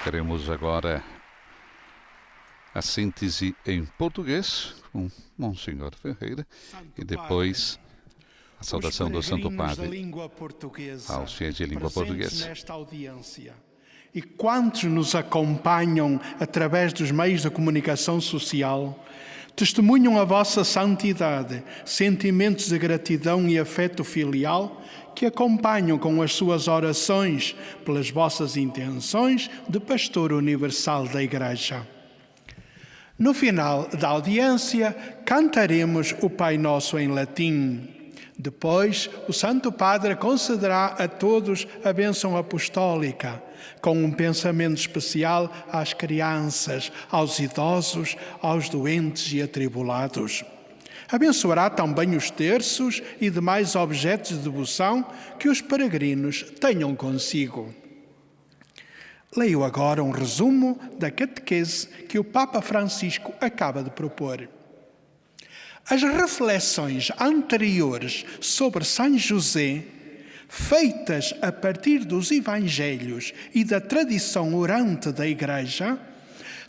Teremos agora a síntese em português com Monsenhor Ferreira e depois a saudação do Santo Padre aos fiéis de língua portuguesa. Nesta audiência. E quantos nos acompanham através dos meios de comunicação social, testemunham a vossa santidade, sentimentos de gratidão e afeto filial que acompanham com as suas orações pelas vossas intenções de pastor universal da Igreja. No final da audiência, cantaremos o Pai Nosso em latim. Depois, o Santo Padre concederá a todos a bênção apostólica, com um pensamento especial às crianças, aos idosos, aos doentes e atribulados. Abençoará também os terços e demais objetos de devoção que os peregrinos tenham consigo. Leio agora um resumo da catequese que o Papa Francisco acaba de propor. As reflexões anteriores sobre São José, feitas a partir dos Evangelhos e da tradição orante da Igreja,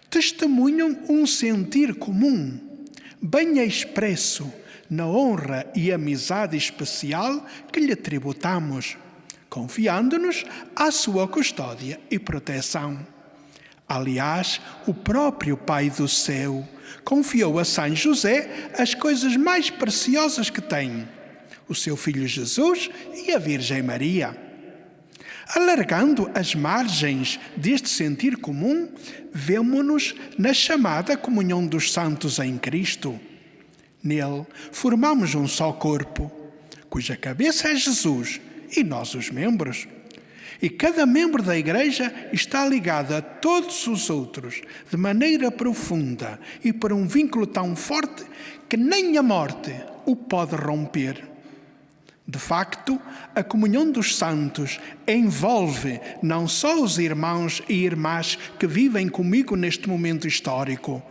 testemunham um sentir comum, bem expresso na honra e amizade especial que lhe tributamos, confiando-nos à sua custódia e proteção. Aliás, o próprio Pai do Céu confiou a São José as coisas mais preciosas que tem, o seu Filho Jesus e a Virgem Maria. Alargando as margens deste sentir comum, vemo-nos na chamada comunhão dos santos em Cristo. Nele, formamos um só corpo, cuja cabeça é Jesus e nós os membros. E cada membro da Igreja está ligado a todos os outros de maneira profunda e por um vínculo tão forte que nem a morte o pode romper. De facto, a comunhão dos santos envolve não só os irmãos e irmãs que vivem comigo neste momento histórico,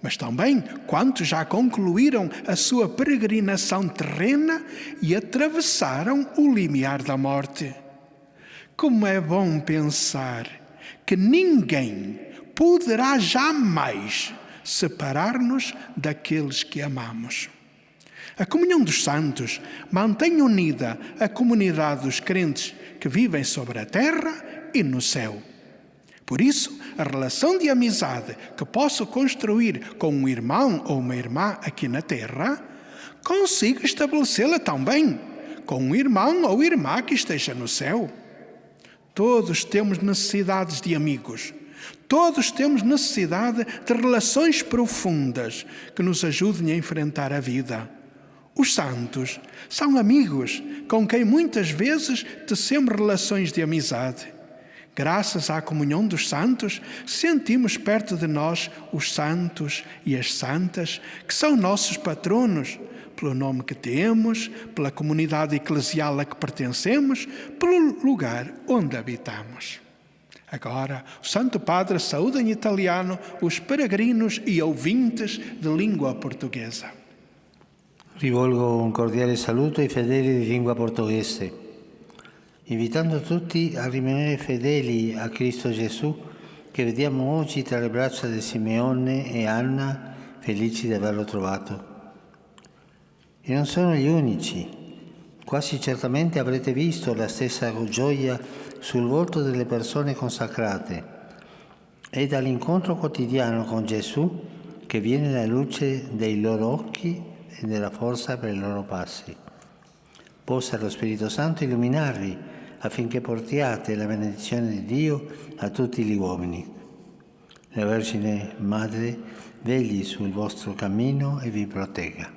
mas também quantos já concluíram a sua peregrinação terrena e atravessaram o limiar da morte. Como é bom pensar que ninguém poderá jamais separar-nos daqueles que amamos. A comunhão dos santos mantém unida a comunidade dos crentes que vivem sobre a terra e no céu. Por isso, a relação de amizade que posso construir com um irmão ou uma irmã aqui na terra, consigo estabelecê-la também com um irmão ou irmã que esteja no céu. Todos temos necessidades de amigos. Todos temos necessidade de relações profundas que nos ajudem a enfrentar a vida. Os santos são amigos com quem muitas vezes tecemos relações de amizade. Graças à comunhão dos santos, sentimos perto de nós os santos e as santas, que são nossos patronos, pelo nome que temos, pela comunidade eclesial a que pertencemos, pelo lugar onde habitamos. Agora, o Santo Padre saúda em italiano os peregrinos e ouvintes de língua portuguesa. Rivolgo un cordiale saluto ai fedeli di lingua portoghese, invitando tutti a rimanere fedeli a Cristo Gesù, che vediamo oggi tra le braccia di Simeone e Anna, felici di averlo trovato. E non sono gli unici. Quasi certamente avrete visto la stessa gioia sul volto delle persone consacrate e dall'incontro quotidiano con Gesù che viene la luce dei loro occhi e della forza per i loro passi. Possa lo Spirito Santo illuminarvi affinché portiate la benedizione di Dio a tutti gli uomini. La Vergine Madre vegli sul vostro cammino e vi protegga.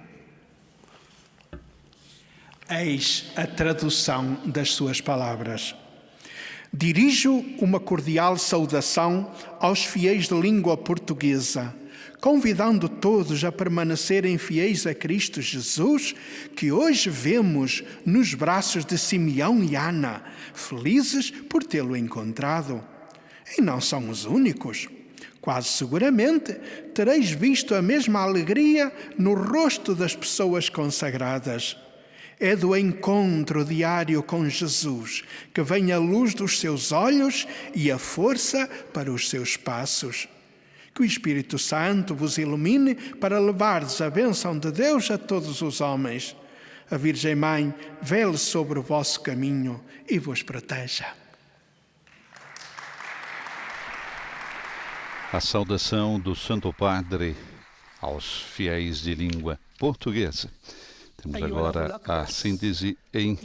Eis a tradução das suas palavras. Dirijo uma cordial saudação aos fiéis de língua portuguesa, convidando todos a permanecerem fiéis a Cristo Jesus, que hoje vemos nos braços de Simeão e Ana, felizes por tê-lo encontrado. E não são os únicos. Quase seguramente tereis visto a mesma alegria no rosto das pessoas consagradas. É do encontro diário com Jesus que vem a luz dos seus olhos e a força para os seus passos. Que o Espírito Santo vos ilumine para levardes a bênção de Deus a todos os homens. A Virgem Mãe vele sobre o vosso caminho e vos proteja. A saudação do Santo Padre aos fiéis de língua portuguesa. Temos agora a síntese em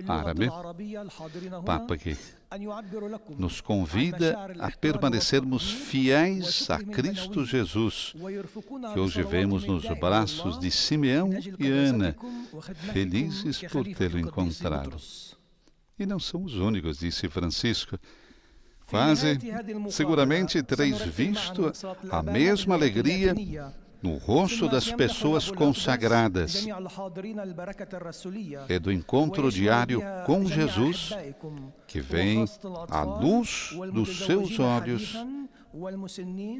árabe. Papa que nos convida a permanecermos fiéis a Cristo Jesus, que hoje vemos nos braços de Simeão e Ana, felizes por tê-lo encontrado. E não são os únicos, disse Francisco. Quase seguramente tereis visto a mesma alegria no rosto das pessoas consagradas e do encontro diário com Jesus, que vem à luz dos seus olhos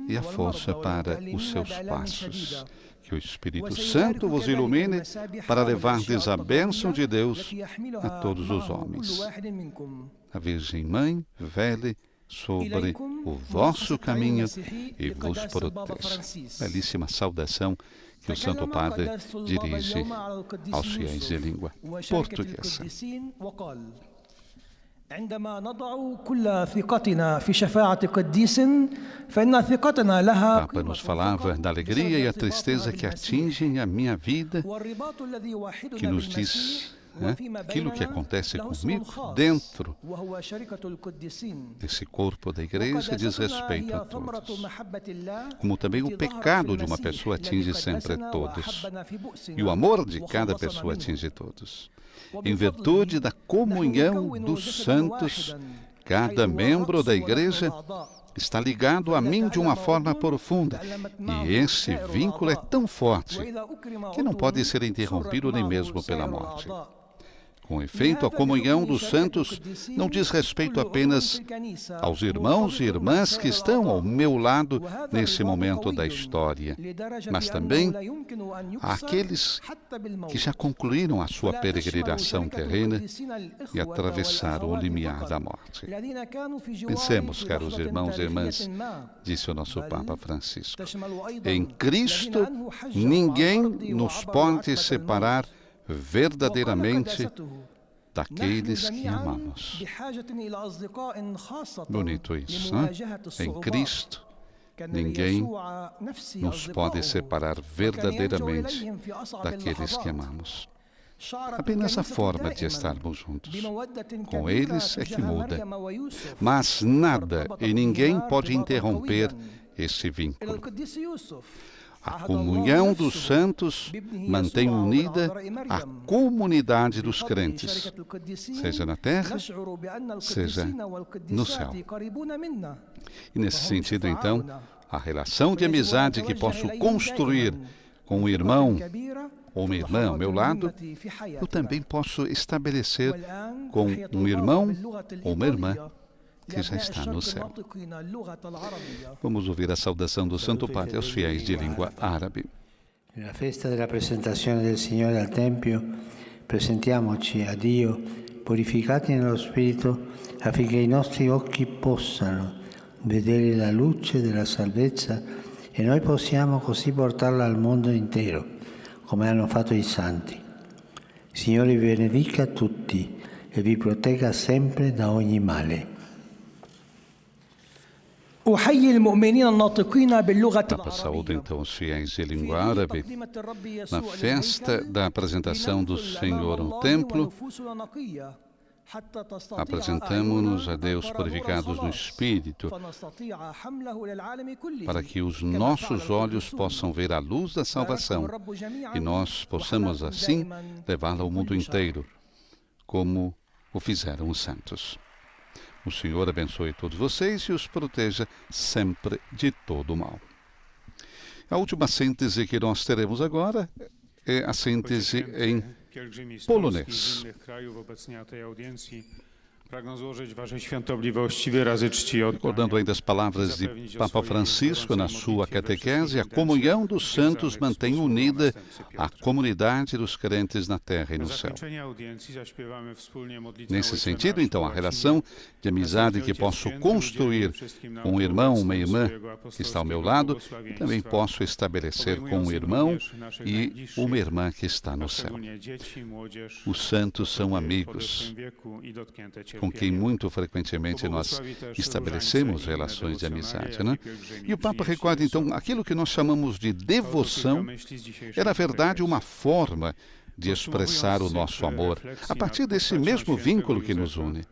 e a força para os seus passos. Que o Espírito Santo vos ilumine para levardes a bênção de Deus a todos os homens. A Virgem Mãe vele sobre o vosso caminho e vos proteja. Belíssima saudação que o Santo Padre dirige aos fiéis de língua portuguesa. عندما نضع كل ثقتنا في شفاعة قديس فإن ثقتنا لها O Papa nos falava da alegria e a tristeza que atingem a minha vida, que nos diz aquilo que acontece comigo dentro desse corpo da igreja diz respeito a todos. Como também o pecado de uma pessoa atinge sempre todos. E o amor de cada pessoa atinge todos. Em virtude da comunhão dos santos, cada membro da igreja está ligado a mim de uma forma profunda. E esse vínculo é tão forte que não pode ser interrompido nem mesmo pela morte. Com efeito, a comunhão dos santos não diz respeito apenas aos irmãos e irmãs que estão ao meu lado nesse momento da história, mas também àqueles que já concluíram a sua peregrinação terrena e atravessaram o limiar da morte. Pensemos, caros irmãos e irmãs, disse o nosso Papa Francisco, em Cristo ninguém nos pode separar verdadeiramente daqueles que amamos. Bonito isso, né? Em Cristo, ninguém nos pode separar verdadeiramente daqueles que amamos. Apenas a forma de estarmos juntos. Com eles é que muda. Mas nada e ninguém pode interromper esse vínculo. A comunhão dos santos mantém unida a comunidade dos crentes, seja na terra, seja no céu. E nesse sentido, então, a relação de amizade que posso construir com um irmão ou uma irmã ao meu lado, eu também posso estabelecer com um irmão ou uma irmã que já está no céu. Vamos ouvir a saudação do Santo Padre aos fiéis de língua árabe. Nella festa della presentazione del Signore al Tempio, presentiamoci a Dio purificati nello Spirito affinché i nostri occhi possano vedere la luce della salvezza e noi possiamo così portarla al mondo intero, come hanno fatto i santi. Il Signore vi benedica tutti e vi protegga sempre da ogni male. Papa saúda então os fiéis de língua árabe na festa da apresentação do Senhor no templo. Apresentamo-nos a Deus purificados no Espírito, para que os nossos olhos possam ver a luz da salvação e nós possamos assim levá-la ao mundo inteiro, como o fizeram os santos. O Senhor abençoe todos vocês e os proteja sempre de todo o mal. A última síntese que nós teremos agora é a síntese em polonês. Recordando ainda as palavras de Papa Francisco na sua catequese, a comunhão dos santos mantém unida a comunidade dos crentes na terra e no céu. Nesse sentido, então, a relação de amizade que posso construir com um irmão, uma irmã que está ao meu lado, também posso estabelecer com um irmão e uma irmã que está no céu. Os santos são amigos com quem muito frequentemente nós estabelecemos relações de amizade, né? E o Papa recorda, então, aquilo que nós chamamos de devoção, é, na verdade, uma forma de expressar o nosso amor, a partir desse mesmo vínculo que nos une.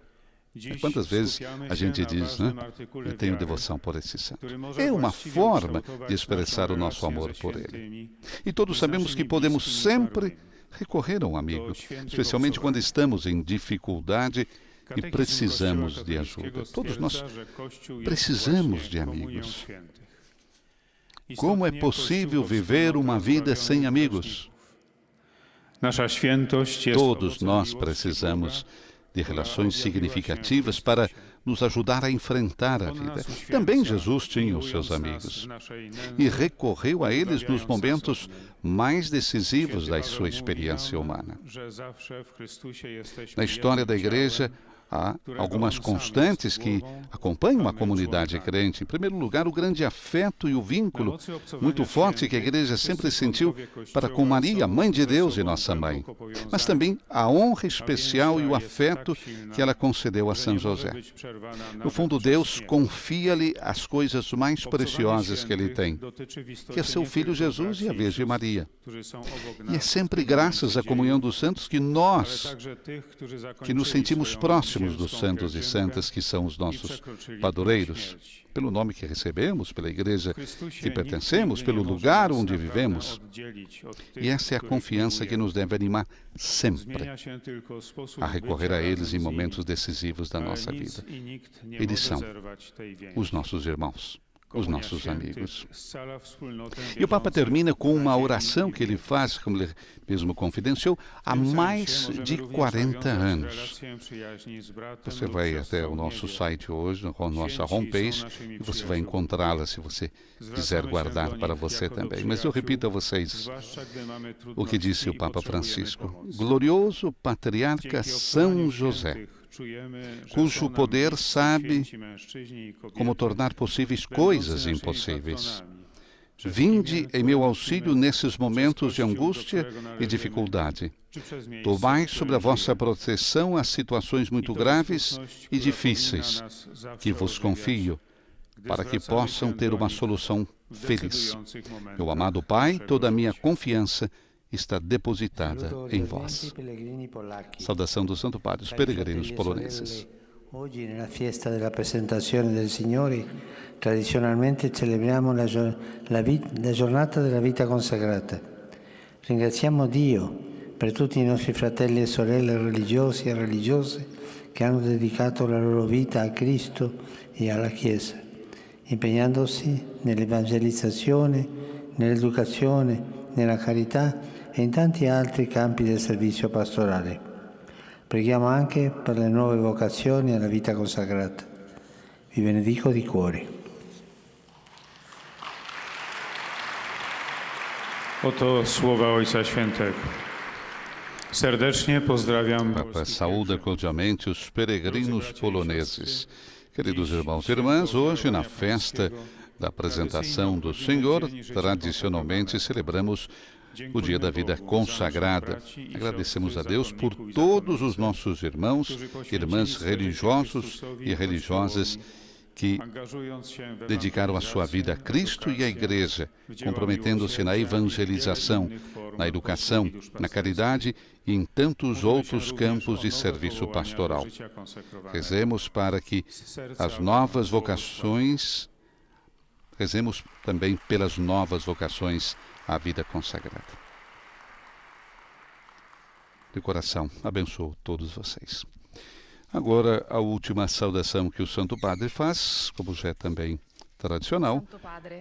E quantas vezes a gente diz, né? Eu tenho devoção por esse santo. É uma forma de expressar o nosso amor por ele. E todos sabemos que podemos sempre recorrer a um amigo, especialmente quando estamos em dificuldade e precisamos de ajuda. Todos nós precisamos de amigos. Como é possível viver uma vida sem amigos? Todos nós precisamos de relações significativas para nos ajudar a enfrentar a vida. Também Jesus tinha os seus amigos e recorreu a eles nos momentos mais decisivos da sua experiência humana. Na história da Igreja, há algumas constantes que acompanham a comunidade crente. Em primeiro lugar, o grande afeto e o vínculo muito forte que a Igreja sempre sentiu para com Maria, Mãe de Deus e nossa Mãe. Mas também a honra especial e o afeto que ela concedeu a São José. No fundo, Deus confia-lhe as coisas mais preciosas que ele tem, que é seu Filho Jesus e a Virgem Maria. E é sempre graças à comunhão dos santos que nós, que nos sentimos próximos dos santos e santas que são os nossos padroeiros, pelo nome que recebemos, pela igreja que pertencemos, pelo lugar onde vivemos. E essa é a confiança que nos deve animar sempre a recorrer a eles em momentos decisivos da nossa vida. Eles são os nossos irmãos, os nossos amigos. E o Papa termina com uma oração que ele faz, como ele mesmo confidenciou, há mais de 40 anos. Você vai até o nosso site hoje, com a nossa homepage, e você vai encontrá-la se você quiser guardar para você também. Mas eu repito a vocês o que disse o Papa Francisco. Glorioso Patriarca São José, cujo poder sabe como tornar possíveis coisas impossíveis. Vinde em meu auxílio nesses momentos de angústia e dificuldade. Tomai sobre a vossa proteção as situações muito graves e difíceis que vos confio, para que possam ter uma solução feliz. Meu amado Pai, toda a minha confiança está depositada em vós. Saudação do Santo Padre, os peregrinos poloneses. Oggi, nella fiesta della presentazione del Signore, tradizionalmente celebriamo la giornata della vita consacrata. Ringraziamo Dio per tutti i nostri fratelli e sorelle religiosi e religiose che hanno dedicato la loro vita a Cristo e alla Chiesa, impegnandosi nell'evangelizzazione, nell'educazione, nella carità e in tanti altri campi del servizio pastorale. Preghiamo anche per le nuove vocazioni alla vita consacrata. Vi benedico di cuore. Oto słowa Ojca Świętego. Serdecznie pozdrawiam. Papa saúda cordialmente os peregrinos poloneses. Queridos irmãos e irmãs, hoje na festa da apresentação do Senhor, tradicionalmente celebramos o dia da vida consagrada. Agradecemos a Deus por todos os nossos irmãos e irmãs religiosos e religiosas que dedicaram a sua vida a Cristo e à Igreja, comprometendo-se na evangelização, na educação, na caridade e em tantos outros campos de serviço pastoral. Rezemos para que as novas vocações, rezemos também pelas novas vocações à vida consagrada. De coração, abençoo todos vocês. Agora, a última saudação que o Santo Padre faz, como já é também tradicional,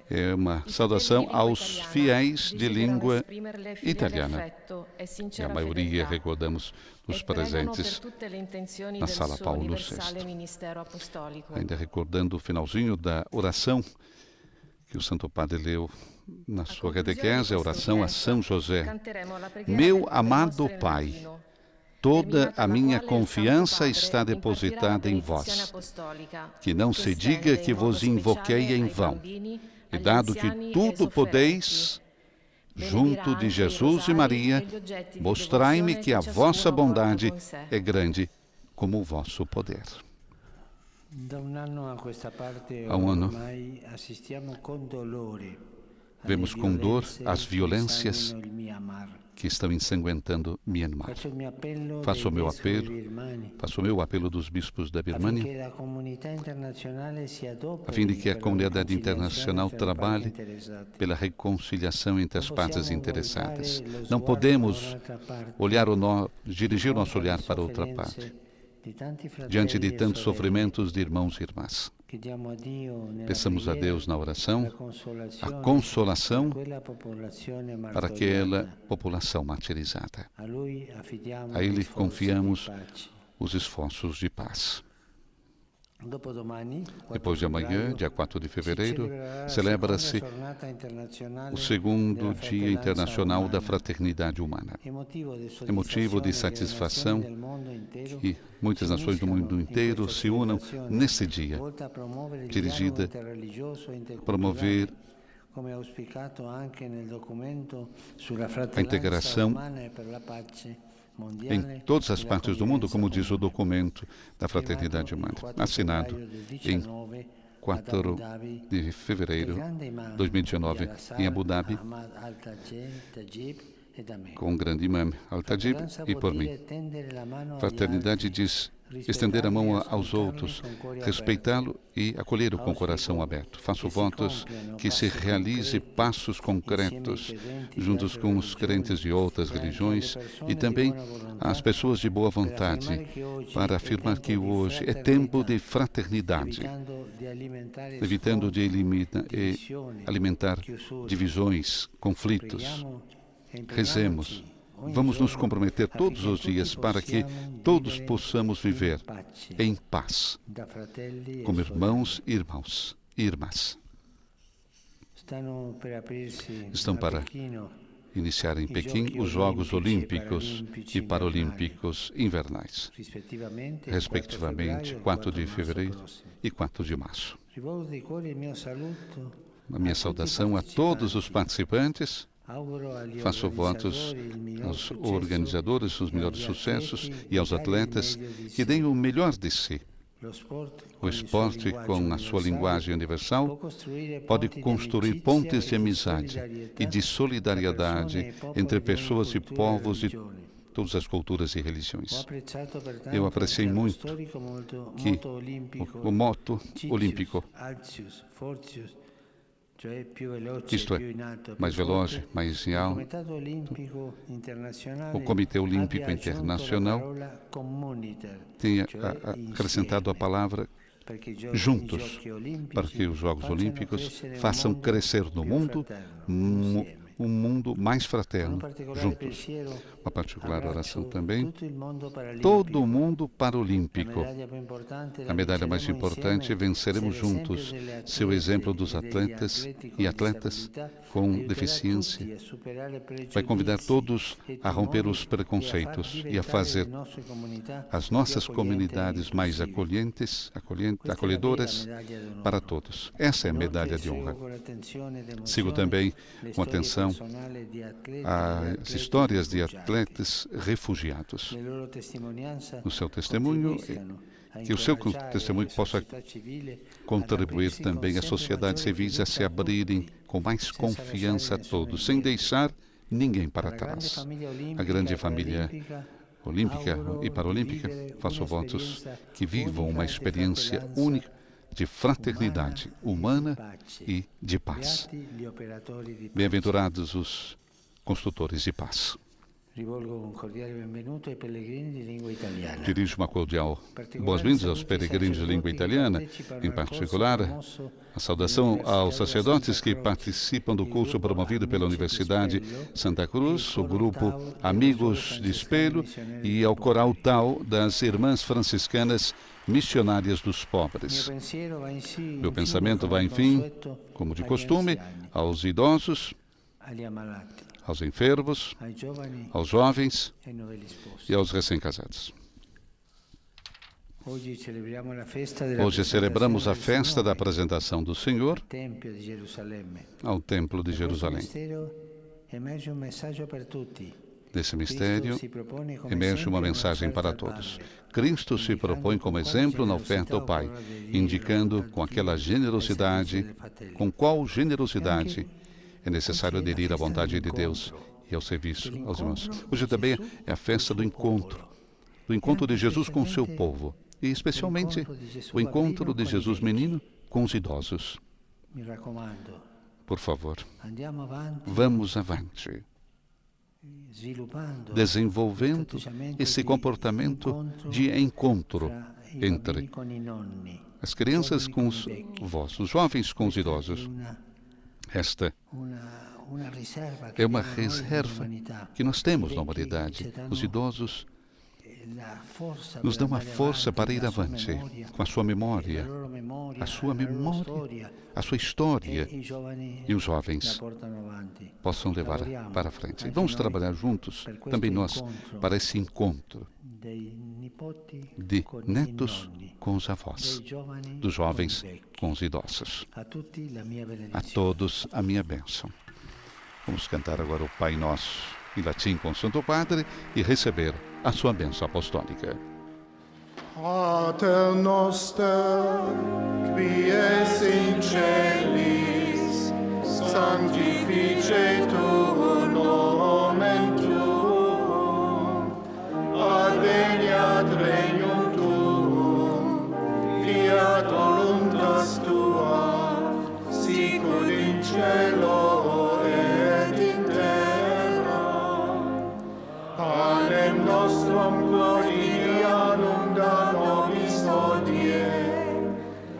é uma saudação aos fiéis de língua italiana. E a maioria, recordamos, dos presentes na Sala Paulo VI. Ainda recordando o finalzinho da oração que o Santo Padre leu na sua catequese, a oração a São José. Meu amado Pai, toda a minha confiança está depositada em vós. Que não se diga que vos invoquei em vão. E dado que tudo podeis, junto de Jesus e Maria, mostrai-me que a vossa bondade é grande como o vosso poder. Há um ano, vemos com dor as violências que estão ensanguentando Myanmar. Faço o meu apelo dos bispos da Birmânia, a fim de que a comunidade internacional trabalhe pela reconciliação entre as partes interessadas. Não podemos dirigir o nosso olhar para outra parte, diante de tantos sofrimentos de irmãos e irmãs. Peçamos a Deus na oração a consolação para aquela população martirizada. A Ele confiamos os esforços de paz. Depois de amanhã, dia 4 de fevereiro, celebra-se o segundo Dia Internacional da Fraternidade Humana. É motivo de satisfação que muitas nações do mundo inteiro se unam nesse dia, dirigida a promover a integração em todas as partes do mundo, como diz o documento da Fraternidade Humana, assinado em 4 de fevereiro de 2019, em Abu Dhabi, com o grande imã Al-Tajib e por mim. Fraternidade diz estender a mão aos outros, respeitá-lo e acolhê-lo com o coração aberto. Faço votos que se realize passos concretos juntos com os crentes de outras religiões e também as pessoas de boa vontade para afirmar que hoje é tempo de fraternidade, evitando de alimentar divisões, conflitos. Rezemos. Vamos nos comprometer todos os dias para que todos possamos viver em paz, como irmãos e irmãs. Estão para iniciar em Pequim os Jogos Olímpicos e Paralímpicos Invernais, respectivamente 4 de fevereiro e 4 de março. A minha saudação a todos os participantes. Faço votos aos organizadores, os melhores sucessos e aos atletas que deem o melhor de si. O esporte, com a sua linguagem universal, pode construir pontes de amizade e de solidariedade entre pessoas e povos de todas as culturas e religiões. Eu apreciei muito que o moto olímpico, isto é, mais veloz, mais em alto, o Comitê Olímpico Internacional tenha acrescentado a palavra juntos, para que os Jogos Olímpicos façam crescer no mundo um mundo mais fraterno, juntos. Uma particular oração também. Todo o mundo paralímpico. A medalha mais importante, venceremos juntos. Seu exemplo dos atletas e atletas com deficiência vai convidar todos a romper os preconceitos e a fazer as nossas comunidades mais acolhedoras para todos. Essa é a medalha de honra. Sigo também com atenção as histórias de atletas refugiados. No seu testemunho, que o seu testemunho possa contribuir também às sociedades civis a se abrirem com mais confiança a todos, sem deixar ninguém para trás. A grande família olímpica e paralímpica, faço votos que vivam uma experiência única de fraternidade humana e de paz. Bem-aventurados os construtores de paz. Dirijo uma cordial boas-vindas aos peregrinos de língua italiana, em particular a saudação aos sacerdotes que participam do curso promovido pela Universidade Santa Cruz, o grupo Amigos de Espelho e ao Coral Tal das Irmãs Franciscanas Missionárias dos Pobres. Meu pensamento vai, enfim, como de costume, aos idosos, aos enfermos, aos jovens e aos recém-casados. Hoje celebramos a festa da apresentação do Senhor ao Templo de Jerusalém. Desse mistério emerge uma mensagem para todos. Cristo se propõe como exemplo na oferta ao Pai, indicando com qual generosidade é necessário aderir à vontade de Deus e ao serviço aos irmãos. Hoje também é a festa do encontro de Jesus com o seu povo, e especialmente o encontro de Jesus menino com os idosos. Por favor, vamos avante, desenvolvendo esse comportamento de encontro entre as crianças com os vossos, os jovens com os idosos. Esta é uma reserva que nós temos na humanidade. Os idosos nos dão a força para ir avante com a sua memória, a sua história, e os jovens possam levar para frente. Vamos trabalhar juntos, também nós, para esse encontro de netos com os avós, dos jovens com os idosos. A todos a minha bênção. Vamos cantar agora o Pai Nosso em latim com o Santo Padre e receber a sua bênção apostólica. Pater noster, qui es in celis, sanctificetur nomen tuum, adveniat regnum tuum, fiat voluntas tua, sicut in cielo et in terra. Panem nostrum quotidianum da nobis hodie,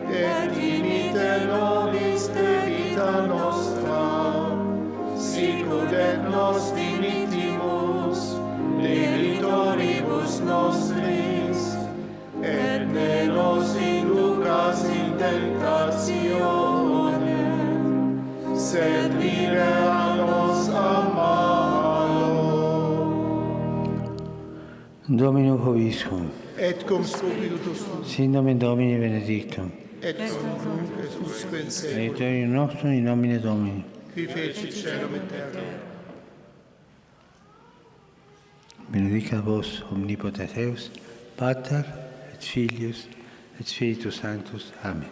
et dimite nobis debita nostra, sicut et nos dimittimus debitoribus nostris, et ne nos inducas in tentationem, sed libera nos a malo. Domino Hoviscum, Et cum spiritus tuo, sin nomen Domini benedictum, et cum et usque in seculum, aiutorium nostrum in nomine Domini. qui fecit caelum et terra. Benedicat vos omnipotens Deus, Pater et Filius et Spiritus Sanctus. Amen.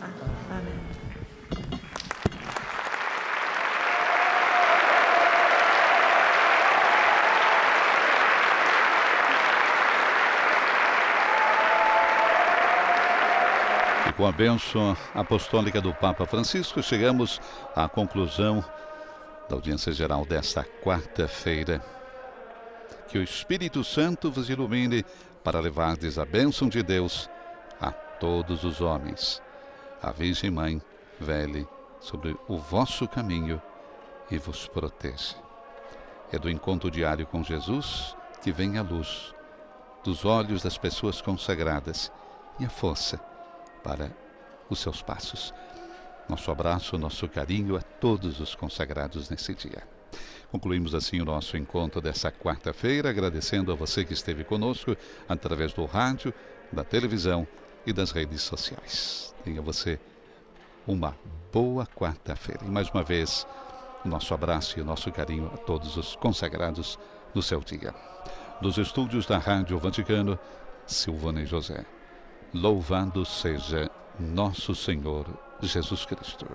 E com a bênção apostólica do Papa Francisco, chegamos à conclusão da audiência geral desta quarta-feira. Que o Espírito Santo vos ilumine para levardes a bênção de Deus a todos os homens. A Virgem Mãe vele sobre o vosso caminho e vos proteja. É do encontro diário com Jesus que vem a luz dos olhos das pessoas consagradas e a força para os seus passos. Nosso abraço, nosso carinho a todos os consagrados nesse dia. Concluímos assim o nosso encontro dessa quarta-feira, agradecendo a você que esteve conosco através do rádio, da televisão e das redes sociais. Tenha você uma boa quarta-feira. E mais uma vez, o nosso abraço e o nosso carinho a todos os consagrados no seu dia. Dos estúdios da Rádio Vaticano, Silvana e José. Louvado seja nosso Senhor Jesus Cristo.